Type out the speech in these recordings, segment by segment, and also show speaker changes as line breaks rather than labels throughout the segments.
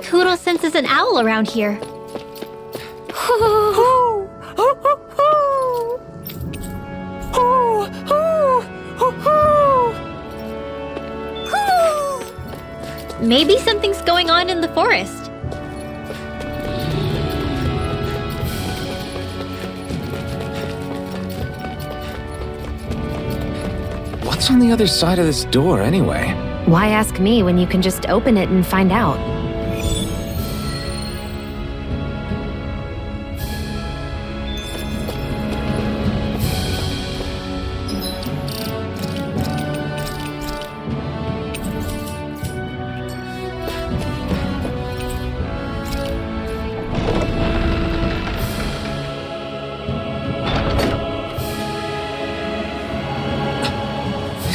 Hoodle senses an owl around here. Maybe something's going on in the forest.
What's on the other side of this door, anyway?
Why ask me when you can just open it and find out?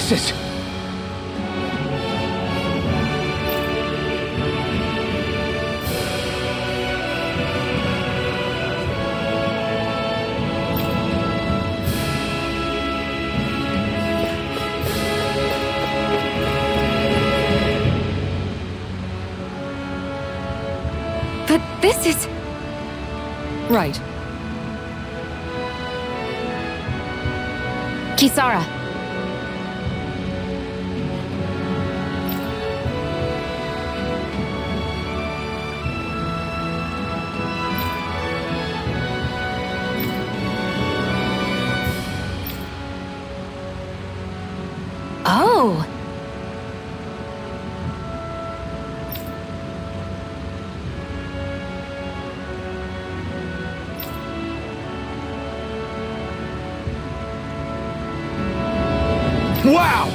This is...
But this is...
Right.
Kisara. Oh.
Wow!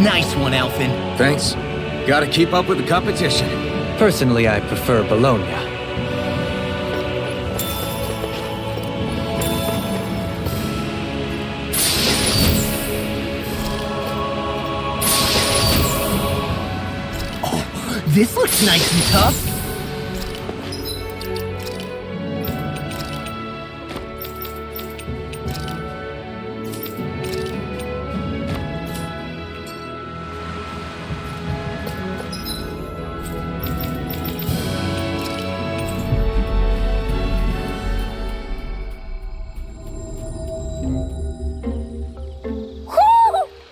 Nice one, Elfin.
Thanks. Gotta keep up with the competition.
Personally, I prefer Bologna.
This looks nice and tough.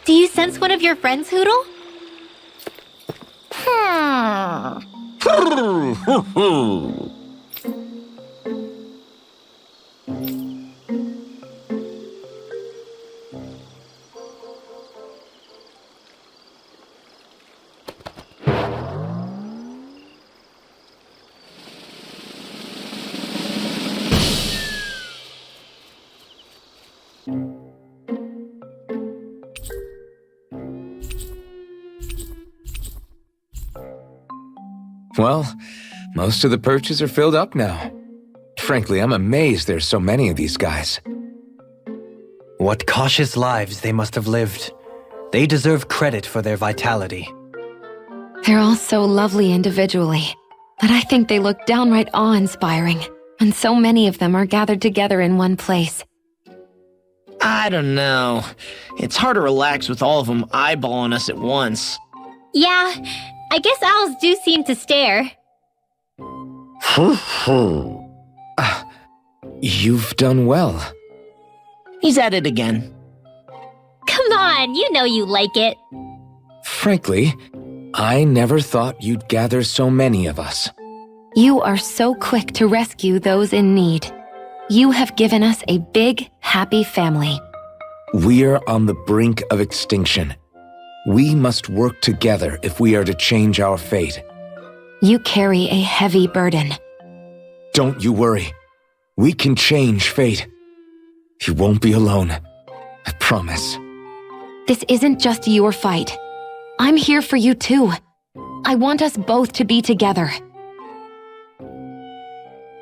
Do you sense one of your friends, Hoodle?
Well, most of the perches are filled up now. Frankly, I'm amazed there's so many of these guys.
What cautious lives they must have lived. They deserve credit for their vitality.
They're all so lovely individually, but I think they look downright awe-inspiring when so many of them are gathered together in one place.
I don't know. It's hard to relax with all of them eyeballing us at once.
Yeah, I guess owls do seem to stare.
You've done well.
He's at it again.
Come on, you know you like it.
Frankly, I never thought you'd gather so many of us.
You are so quick to rescue those in need. You have given us a big, happy family.
We're on the brink of extinction. We must work together if we are to change our fate.
You carry a heavy burden.
Don't you worry. We can change fate. You won't be alone. I promise.
This isn't just your fight. I'm here for you too. I want us both to be together.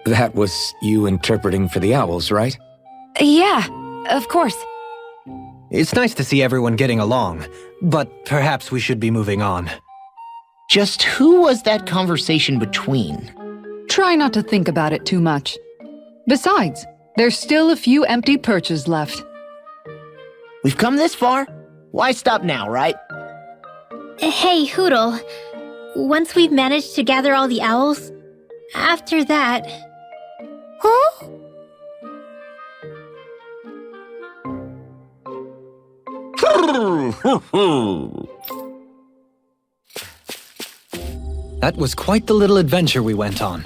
That was you interpreting for the owls, right?
Yeah, of course.
It's nice to see everyone getting along, but perhaps we should be moving on.
Just who was that conversation between?
Try not to think about it too much. Besides, there's still a few empty perches left.
We've come this far. Why stop now, right?
Hey, Hoodle. Once we've managed to gather all the owls, after that... Huh?
That was quite the little adventure we went on.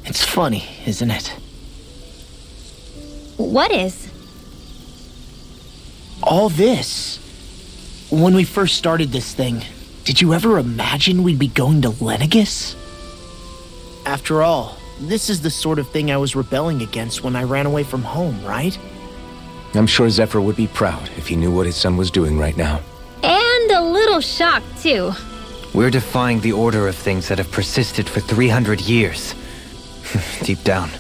It's funny, isn't it?
What is?
All this. When we first started this thing, did you ever imagine we'd be going to Lenegis? After all, this is the sort of thing I was rebelling against when I ran away from home, right?
I'm sure Zephyr would be proud if he knew what his son was doing right now.
And a little shocked, too.
We're defying the order of things that have persisted for 300 years. Deep down,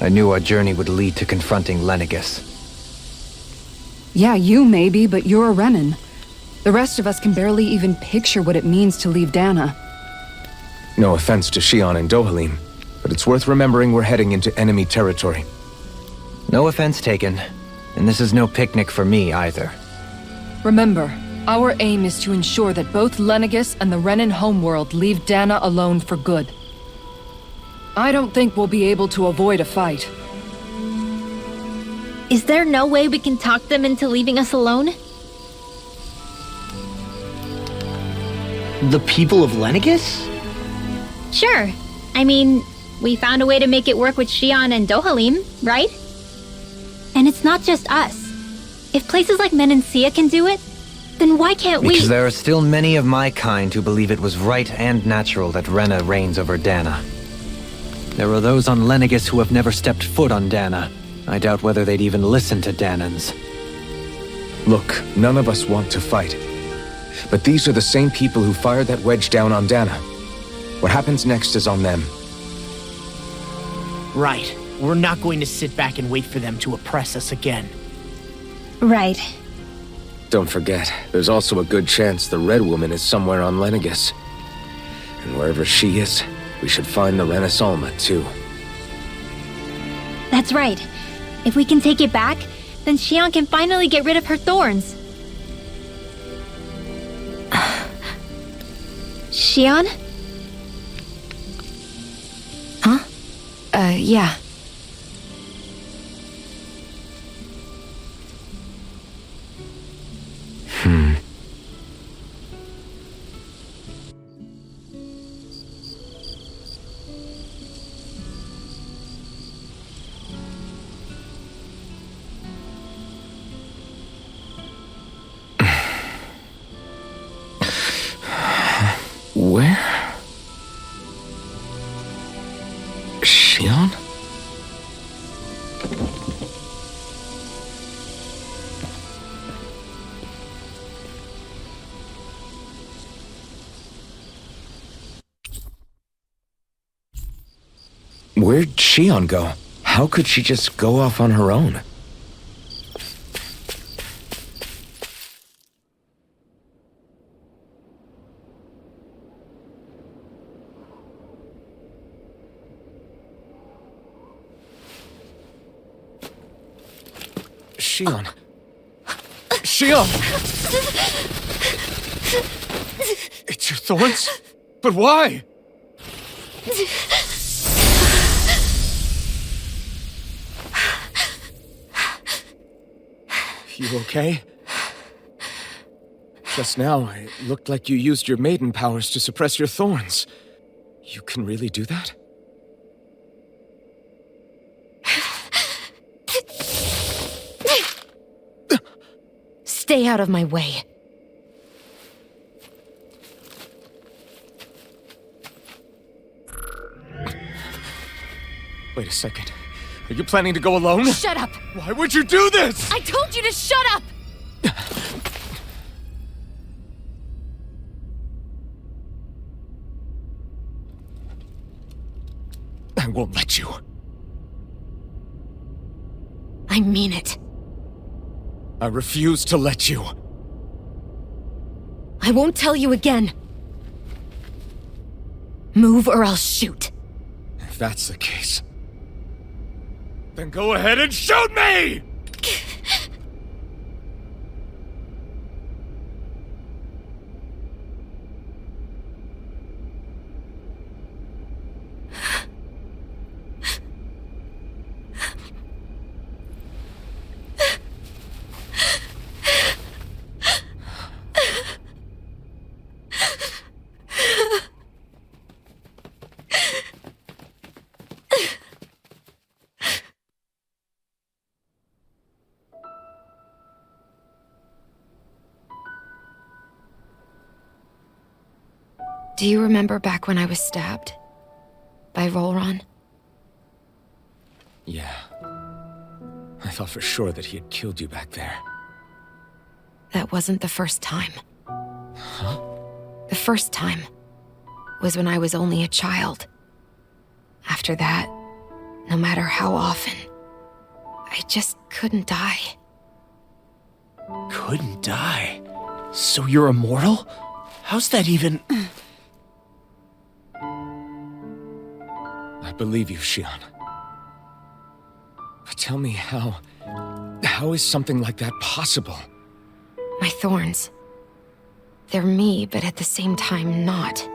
I knew our journey would lead to confronting Lenegis.
Yeah, you maybe, but you're a Renin. The rest of us can barely even picture what it means to leave Dana.
No offense to Shion and Dohalim, but it's worth remembering we're heading into enemy territory.
No offense taken, and this is no picnic for me either.
Remember, our aim is to ensure that both Lenegis and the Renin homeworld leave Dana alone for good. I don't think we'll be able to avoid a fight.
Is there no way we can talk them into leaving us alone?
The people of Lenegis?
Sure. I mean, we found a way to make it work with Shion and Dohalim, right? And it's not just us. If places like Menancia can do it, then why can't we?
Because there are still many of my kind who believe it was right and natural that Rena reigns over Dana. There are those on Lenegis who have never stepped foot on Dana. I doubt whether they'd even listen to Danans.
Look, none of us want to fight. But these are the same people who fired that wedge down on Dana. What happens next is on them.
Right. We're not going to sit back and wait for them to oppress us again.
Right.
Don't forget, there's also a good chance the Red Woman is somewhere on Lenegis. And wherever she is, we should find the Renaissance too.
That's right. If we can take it back, then Shion can finally get rid of her thorns. Shion?
Huh? Yeah.
Where? Shion? Where'd Shion go? How could she just go off on her own? Shion. Shion! It's your thorns? But why? You okay? Just now, it looked like you used your maiden powers to suppress your thorns. You can really do that?
Stay out of my way.
Wait a second. Are you planning to go alone?
Shut up!
Why would you do this?
I told you to shut up!
I won't let you.
I mean it.
I refuse to let you.
I won't tell you again. Move or I'll shoot.
If that's the case, then go ahead and shoot me!
Do you remember back when I was stabbed? By Rolron?
Yeah. I thought for sure that he had killed you back there.
That wasn't the first time.
Huh?
The first time was when I was only a child. After that, no matter how often, I just couldn't die.
Couldn't die? So you're immortal? How's that even...
I believe you, Shion. But tell me how is something like that possible?
My thorns. They're me, but at the same time not.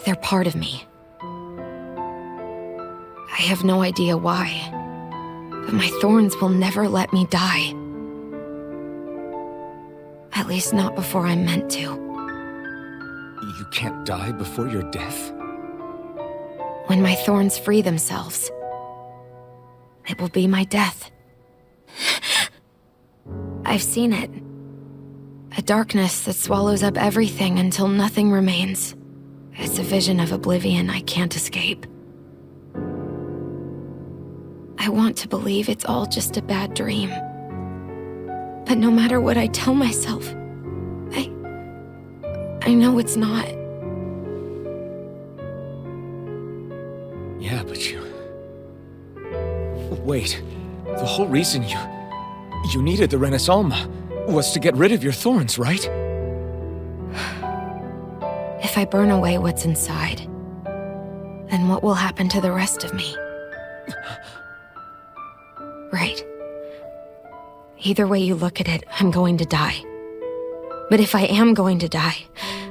They're part of me. I have no idea why, but my thorns will never let me die. At least not before I'm meant to.
You can't die before your death?
When my thorns free themselves, it will be my death. I've seen it. A darkness that swallows up everything until nothing remains. It's a vision of oblivion I can't escape. I want to believe it's all just a bad dream. But no matter what I tell myself, I know it's not.
Yeah, but wait, the whole reason you needed the Renaissance was to get rid of your thorns, right?
If I burn away what's inside, then what will happen to the rest of me? Right. Either way you look at it, I'm going to die. But if I am going to die,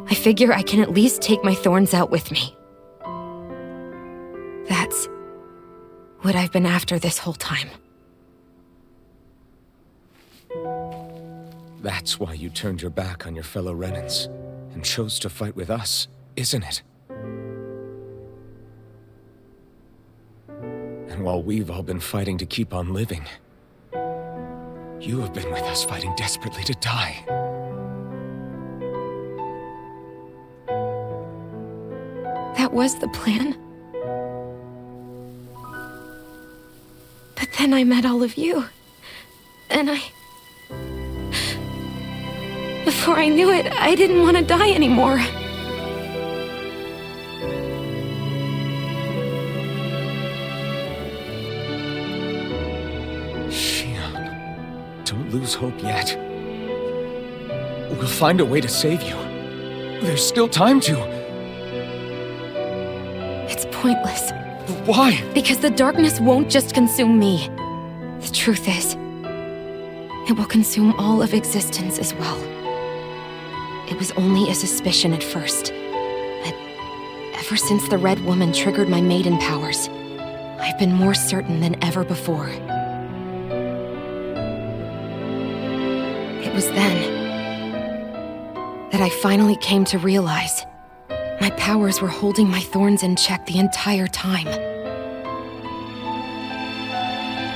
I figure I can at least take my thorns out with me. That's what I've been after this whole time.
That's why you turned your back on your fellow Renans and chose to fight with us, isn't it? And while we've all been fighting to keep on living, you have been with us fighting desperately to die.
That was the plan. But then I met all of you. And before I knew it, I didn't want to die anymore.
Shion, don't lose hope yet. We'll find a way to save you. There's still time to.
It's pointless.
Why?
Because the darkness won't just consume me. The truth is, it will consume all of existence as well. It was only a suspicion at first, but ever since the Red Woman triggered my maiden powers, I've been more certain than ever before. It was then that I finally came to realize my powers were holding my thorns in check the entire time.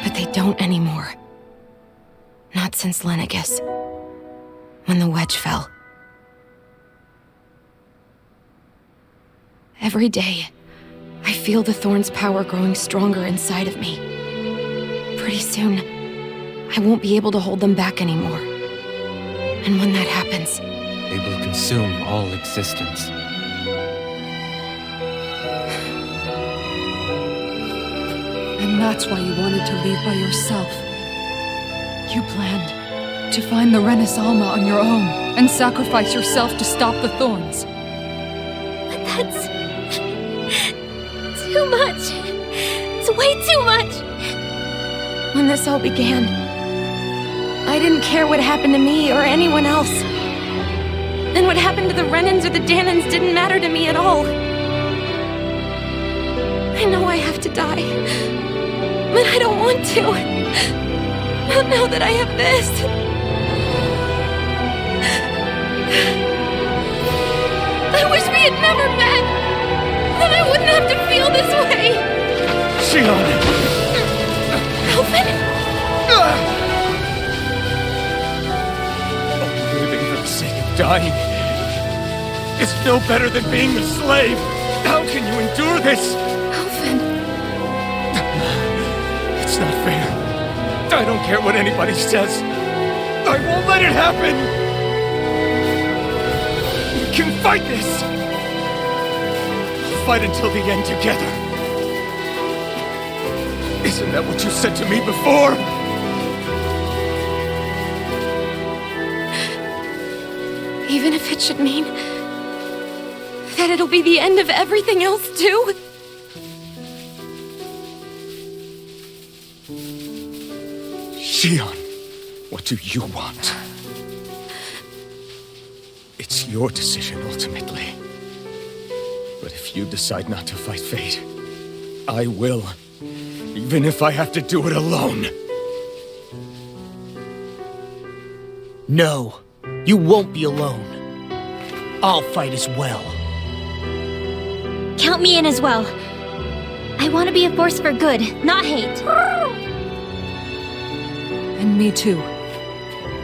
But they don't anymore. Not since Lenegis, when the wedge fell. Every day, I feel the thorn's power growing stronger inside of me. Pretty soon, I won't be able to hold them back anymore. And when that happens,
They will consume all existence.
And that's why you wanted to leave by yourself. You planned to find the Renaissance on your own and sacrifice yourself to stop the thorns.
But that's... too much. It's way too much.
When this all began, I didn't care what happened to me or anyone else. And what happened to the Renans or the Danans didn't matter to me at all. I know I have to die, but I don't want to. Not now that I have this. I wish we had never met. Then I wouldn't have to feel this way.
Shion!
Alvin?
Living for the sake of dying is no better than being a slave. How can you endure this?
Alvin.
It's not fair. I don't care what anybody says. I won't let it happen. We can fight this. We'll fight until the end together. Isn't that what you said to me before?
Even if it should mean that it'll be the end of everything else, too?
Shion, what do you want? It's your decision, ultimately. But if you decide not to fight fate, I will. Even if I have to do it alone.
No, you won't be alone. I'll fight as well.
Count me in as well. I want to be a force for good, not hate.
And me too.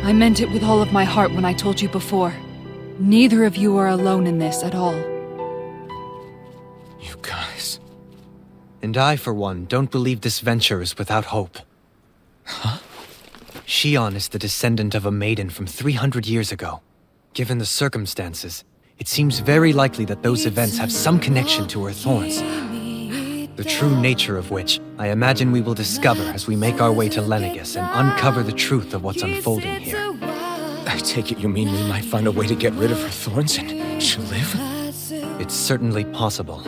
I meant it with all of my heart when I told you before. Neither of you are alone in this at all.
You guys...
And I, for one, don't believe this venture is without hope.
Huh?
Shion is the descendant of a maiden from 300 years ago. Given the circumstances, it seems very likely that those events have some connection to her thorns. The true nature of which, I imagine we will discover as we make our way to Lenegis and uncover the truth of what's unfolding here.
I take it you mean we might find a way to get rid of her thorns and she'll live?
It's certainly possible.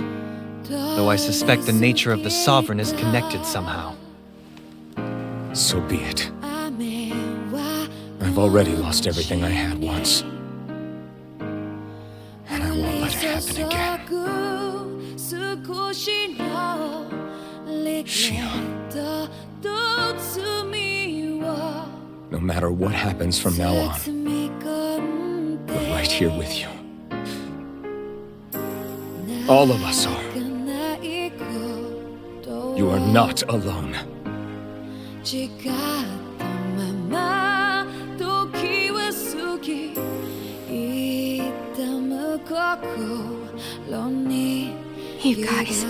Though I suspect the nature of the Sovereign is connected somehow.
So be it. I've already lost everything I had once. And I won't let it happen again. Shion. No matter what happens from now on, we're right here with you. All of us are. You are not alone.
You guys.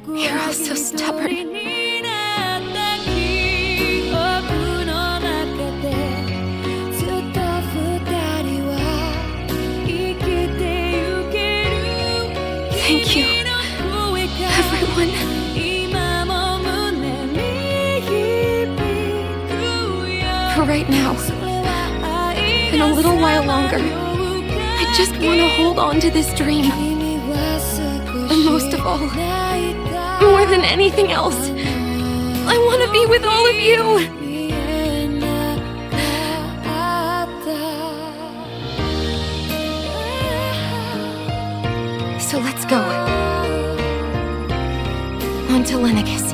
You're all so stubborn. Thank you, everyone. For right now, and a little while longer, I just want to hold on to this dream. And most of all, more than anything else, I want to be with all of you. So let's go. On to Lenegis.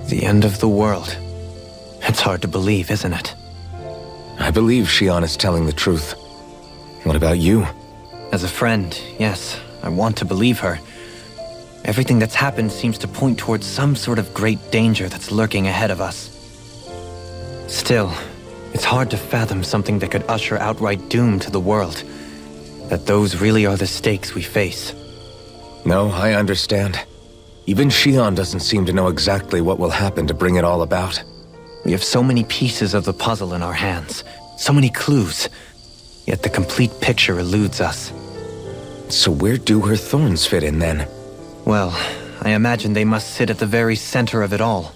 The end of the world. It's hard to believe, isn't it?
I believe Shion is telling the truth. What about you?
As a friend, yes, I want to believe her. Everything that's happened seems to point towards some sort of great danger that's lurking ahead of us. Still, It's hard to fathom something that could usher outright doom to the world. That those really are the stakes we face.
No, I understand. Even Shion doesn't seem to know exactly what will happen to bring it all about.
We have so many pieces of the puzzle in our hands, so many clues, yet the complete picture eludes us.
So where do her thorns fit in then?
Well, I imagine they must sit at the very center of it all.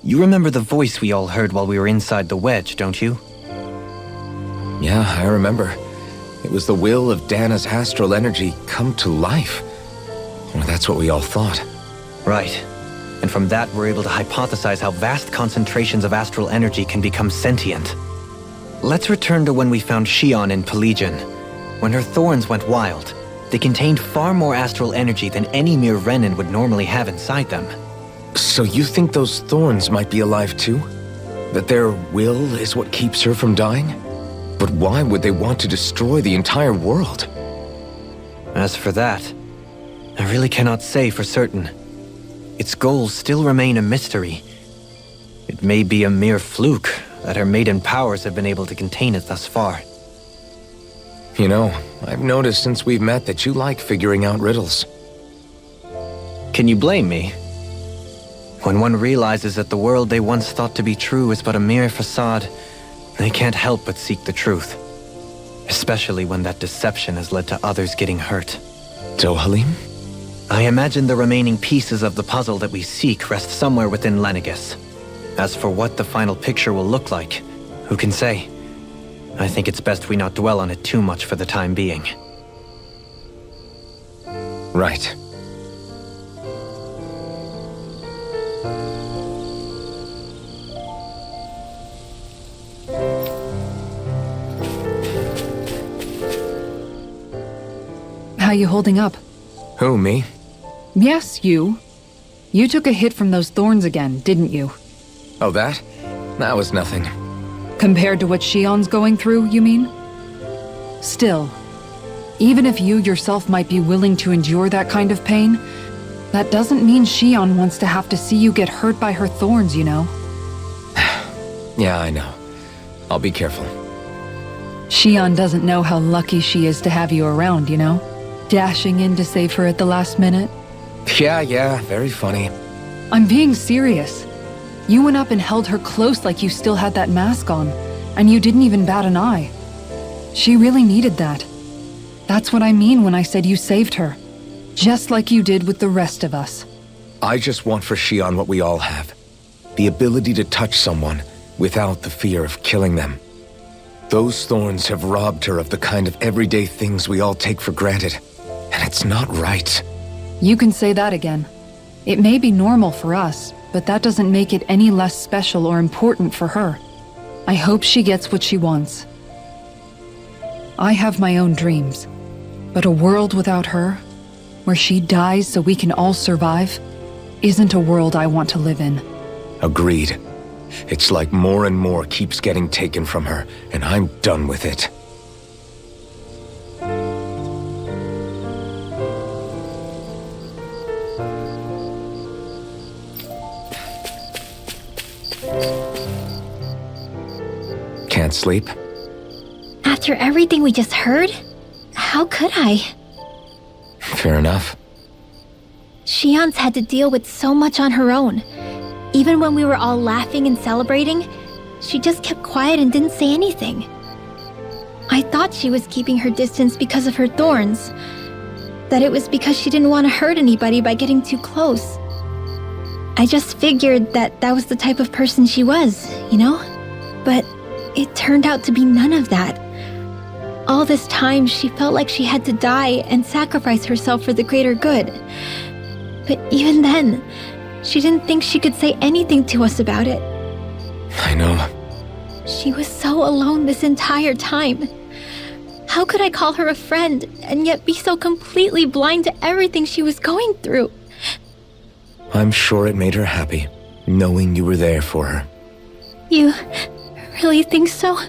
You remember the voice we all heard while we were inside the wedge, don't you?
Yeah, I remember. It was the will of Dana's astral energy come to life. Well, that's what we all thought.
Right. And from that, we're able to hypothesize how vast concentrations of astral energy can become sentient. Let's return to when we found Shion in Pelagian. When her thorns went wild, they contained far more astral energy than any mere Renin would normally have inside them.
So you think those thorns might be alive too? That their will is what keeps her from dying? But why would they want to destroy the entire world?
As for that, I really cannot say for certain. Its goals still remain a mystery. It may be a mere fluke that her maiden powers have been able to contain it thus far.
You know, I've noticed since we've met that you like figuring out riddles.
Can you blame me? When one realizes that the world they once thought to be true is but a mere facade, they can't help but seek the truth. Especially when that deception has led to others getting hurt.
Dohalim?
I imagine the remaining pieces of the puzzle that we seek rest somewhere within Lenegis. As for what the final picture will look like, who can say? I think it's best we not dwell on it too much for the time being.
Right.
How you holding up?
Who, me?
Yes, you. You took a hit from those thorns again, didn't you?
Oh, that? That was nothing.
Compared to what Shion's going through, you mean? Still, even if you yourself might be willing to endure that kind of pain, that doesn't mean Shion wants to have to see you get hurt by her thorns, you know?
Yeah, I know. I'll be careful.
Shion doesn't know how lucky she is to have you around, you know? Dashing in to save her at the last minute.
Yeah, very funny.
I'm being serious. You went up and held her close like you still had that mask on, and you didn't even bat an eye. She really needed that. That's what I mean when I said you saved her. Just like you did with the rest of us.
I just want for Shion what we all have. The ability to touch someone without the fear of killing them. Those thorns have robbed her of the kind of everyday things we all take for granted. And it's not right.
You can say that again. It may be normal for us, but that doesn't make it any less special or important for her. I hope she gets what she wants. I have my own dreams, but a world without her, where she dies so we can all survive, isn't a world I want to live in.
Agreed. It's like more and more keeps getting taken from her, and I'm done with it. Can't sleep?
After everything we just heard? How could I?
Fair enough.
Shion's had to deal with so much on her own. Even when we were all laughing and celebrating, she just kept quiet and didn't say anything. I thought she was keeping her distance because of her thorns. That it was because she didn't want to hurt anybody by getting too close. I just figured that that was the type of person she was, you know? But it turned out to be none of that. All this time, she felt like she had to die and sacrifice herself for the greater good. But even then, she didn't think she could say anything to us about it.
I know.
She was so alone this entire time. How could I call her a friend and yet be so completely blind to everything she was going through?
I'm sure it made her happy, knowing you were there for her.
You really think so?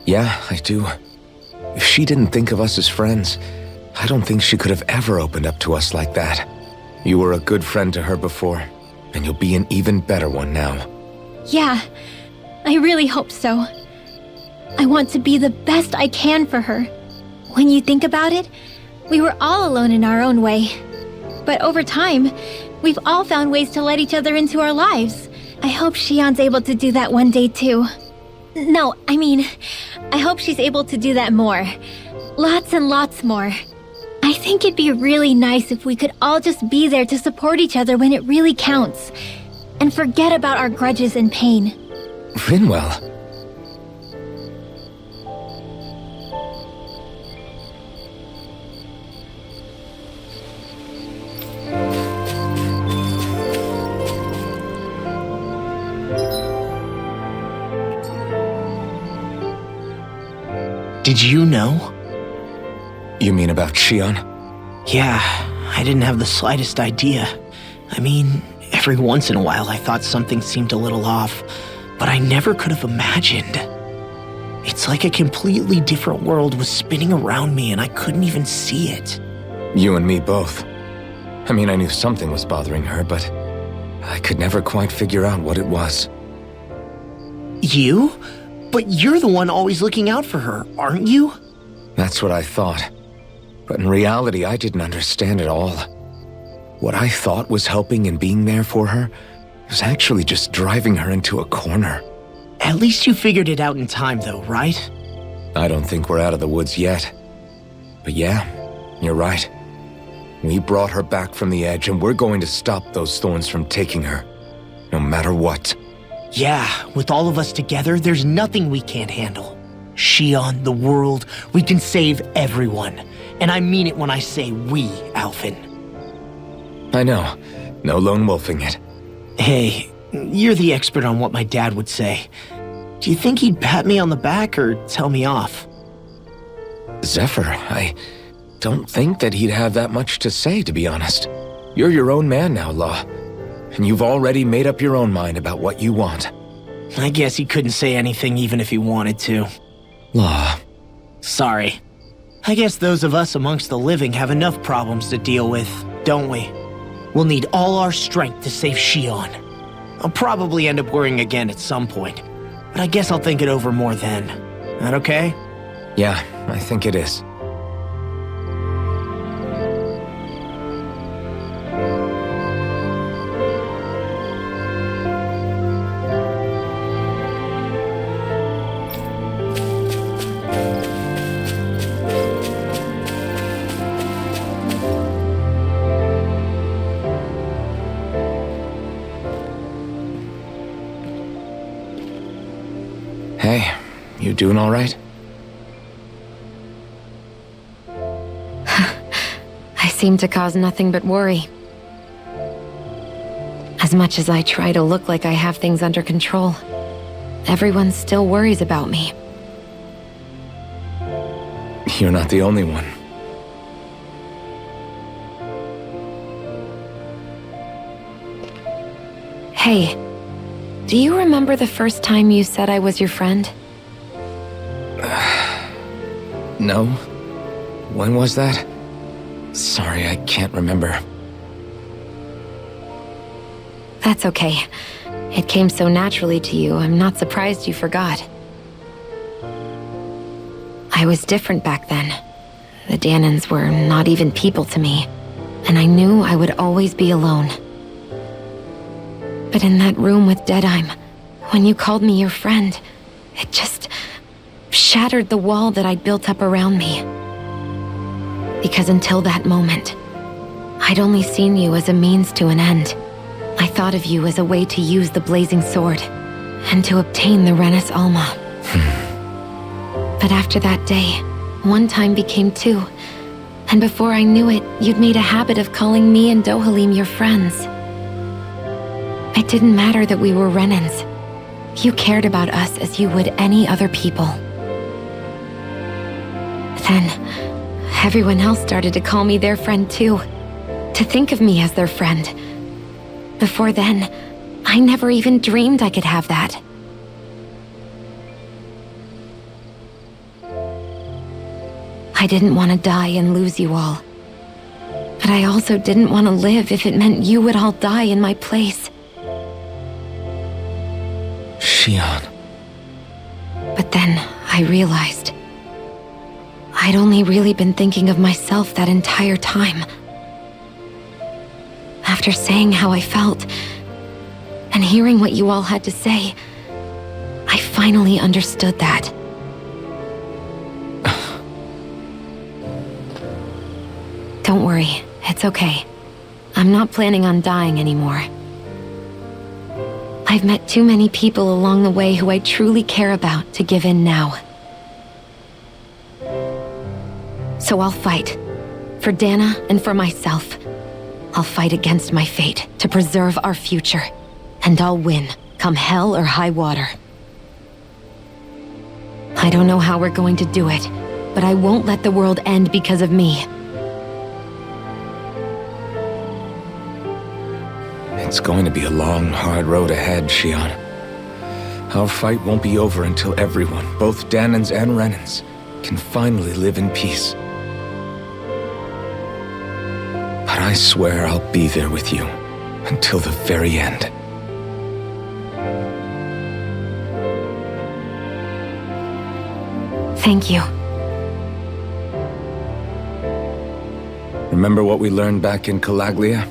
Yeah, I do. If she didn't think of us as friends, I don't think she could have ever opened up to us like that. You were a good friend to her before, and you'll be an even better one now.
Yeah, I really hope so. I want to be the best I can for her. When you think about it, we were all alone in our own way. But over time, we've all found ways to let each other into our lives. I hope Shion's able to do that one day too. No, I mean, I hope she's able to do that more. Lots and lots more. I think it'd be really nice if we could all just be there to support each other when it really counts. And forget about our grudges and pain.
Rinwell.
Did you know?
You mean about Shion?
Yeah, I didn't have the slightest idea. I mean, every once in a while I thought something seemed a little off, but I never could have imagined. It's like a completely different world was spinning around me and I couldn't even see it.
You and me both. I mean, I knew something was bothering her, but I could never quite figure out what it was.
You? But you're the one always looking out for her, aren't you?
That's what I thought. But in reality, I didn't understand it all. What I thought was helping and being there for her was actually just driving her into a corner.
At least you figured it out in time, though, right?
I don't think we're out of the woods yet. But yeah, you're right. We brought her back from the edge, and we're going to stop those thorns from taking her, no matter what.
Yeah, with all of us together, there's nothing we can't handle. Shion, the world, we can save everyone. And I mean it when I say we, Alphen.
I know. No lone wolfing it.
Hey, you're the expert on what my dad would say. Do you think he'd pat me on the back or tell me off?
Zephyr, I don't think that he'd have that much to say, to be honest. You're your own man now, Law. And you've already made up your own mind about what you want.
I guess he couldn't say anything even if he wanted to.
Law.
Sorry. I guess those of us amongst the living have enough problems to deal with, don't we? We'll need all our strength to save Shion. I'll probably end up worrying again at some point, but I guess I'll think it over more then. That okay?
Yeah, I think it is. Hey, you doing all right?
I seem to cause nothing but worry. As much as I try to look like I have things under control, everyone still worries about me.
You're not the only one.
Hey, do you remember the first time you said I was your friend?
No? When was that? Sorry, I can't remember.
That's okay. It came so naturally to you, I'm not surprised you forgot. I was different back then. The Danans were not even people to me, and I knew I would always be alone. But in that room with Deadheim, when you called me your friend, it just shattered the wall that I'd built up around me. Because until that moment, I'd only seen you as a means to an end. I thought of you as a way to use the blazing sword, and to obtain the Renis Alma. But after that day, one time became two, and before I knew it, you'd made a habit of calling me and Dohalim your friends. It didn't matter that we were Renans. You cared about us as you would any other people. Then, everyone else started to call me their friend too. To think of me as their friend. Before then, I never even dreamed I could have that. I didn't want to die and lose you all. But I also didn't want to live if it meant you would all die in my place.
Shion.
Then I realized I'd only really been thinking of myself that entire time. After saying how I felt, and hearing what you all had to say, I finally understood that. Don't worry, it's okay. I'm not planning on dying anymore. I've met too many people along the way who I truly care about to give in now. So I'll fight. For Dana and for myself. I'll fight against my fate to preserve our future. And I'll win, come hell or high water. I don't know how we're going to do it, but I won't let the world end because of me.
It's going to be a long, hard road ahead, Shion. Our fight won't be over until everyone, both Danans and Renans, can finally live in peace. But I swear I'll be there with you until the very end.
Thank you.
Remember what we learned back in Calaglia?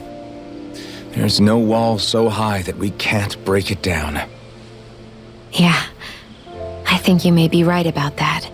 There's no wall so high that we can't break it down.
Yeah, I think you may be right about that.